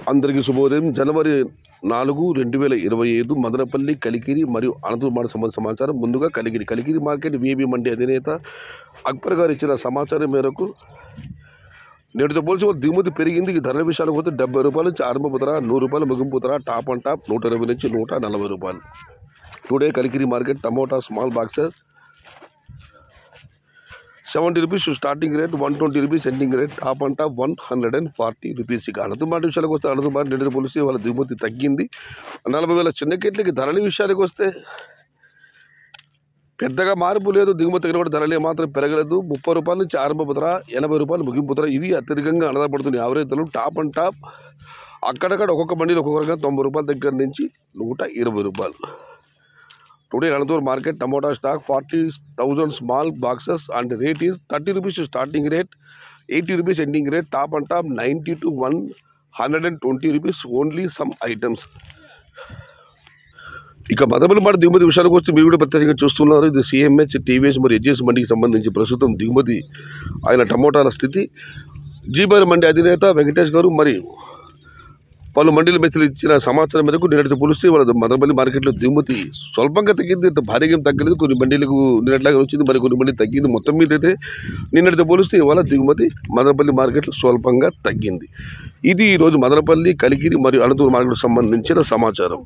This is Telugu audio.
అందరికీ శుభోదయం. జనవరి 4, 2025 మదనపల్లి, కలికిరి మరియు అనంతపురం మార్కెట్ సంబంధించిన సమాచారం. ముందుగా కలికిరి మార్కెట్ విఐబి మండి అధినేత అక్బర్ గారు ఇచ్చిన సమాచారం మేరకు నేటితో పోల్చి దిగుమతి పెరిగింది. ఈ ధరల విషయాలకు పోతే 70 రూపాయల నుంచి ఆరంభపు ధర, 100 రూపాయల ముగింపు ధర, టాప్ అండ్ టాప్ 120 నుంచి 140 రూపాయలు. Today Kalikiri market tomato small boxes 70 rupees starting rate, 120 rupees ending rate, top and top 140 rupees. ఇక అనంతపురం విషయాలకు వస్తే అనంతపురం నేటితో పోలిసి వాళ్ళ దిగుమతి తగ్గింది. 40,000 చిన్న కేట్లకి ధరల విషయానికి వస్తే పెద్దగా మార్పు లేదు. దిగుమతి తగ్గిన కూడా ధరలే మాత్రం పెరగలేదు. 30 రూపాయల నుంచి ఆరంభపు ధర, 80 రూపాయలు ముగింపు ధర. ఇవి అత్యధికంగా ఆధారపడుతుంది యావరేజ్ ధరలు. టాప్ అండ్ టాప్ అక్కడక్కడ ఒక్కొక్క బండిలో ఒక్కొక్కరుగా 90 రూపాయల దగ్గర నుంచి 120 రూపాయలు. Today Anantapuram market tomato stock 40,000 small boxes and rate is 30 rupees starting rate, 80 rupees ending rate, top and top 90 to 120 rupees only some items. ఇక మదనపల్లి మాట దిగుమతి విషయానికి వస్తే మీరు కూడా ప్రత్యేకంగా చూస్తున్నారు. ఇది సిఎంహెచ్, టీవీఎస్ మరియు హెచ్ఎస్ మండికి సంబంధించి ప్రస్తుతం దిగుమతి ఆయన టమోటాల స్థితి. జీబర్ మండి అధినేత వెంకటేష్ గారు మరియు పలు మండీల మెచ్చలు ఇచ్చిన సమాచారం మేరకు నిన్నటితో పోలిస్తే వాళ్ళ మదనపల్లి మార్కెట్లో దిగుమతి స్వల్పంగా తగ్గింది. భారీగా తగ్గలేదు. కొన్ని మండీలకు నిన్నట్లాగా వచ్చింది, మరి కొన్ని మండీ తగ్గింది. మొత్తం మీద అయితే నిన్నటితో పోలిస్తే ఇవాళ దిగుమతి మదనపల్లి మార్కెట్లో స్వల్పంగా తగ్గింది. ఇది ఈరోజు మదనపల్లి, కలికిరి మరియు అనంతపురం మార్కెట్కు సంబంధించిన సమాచారం.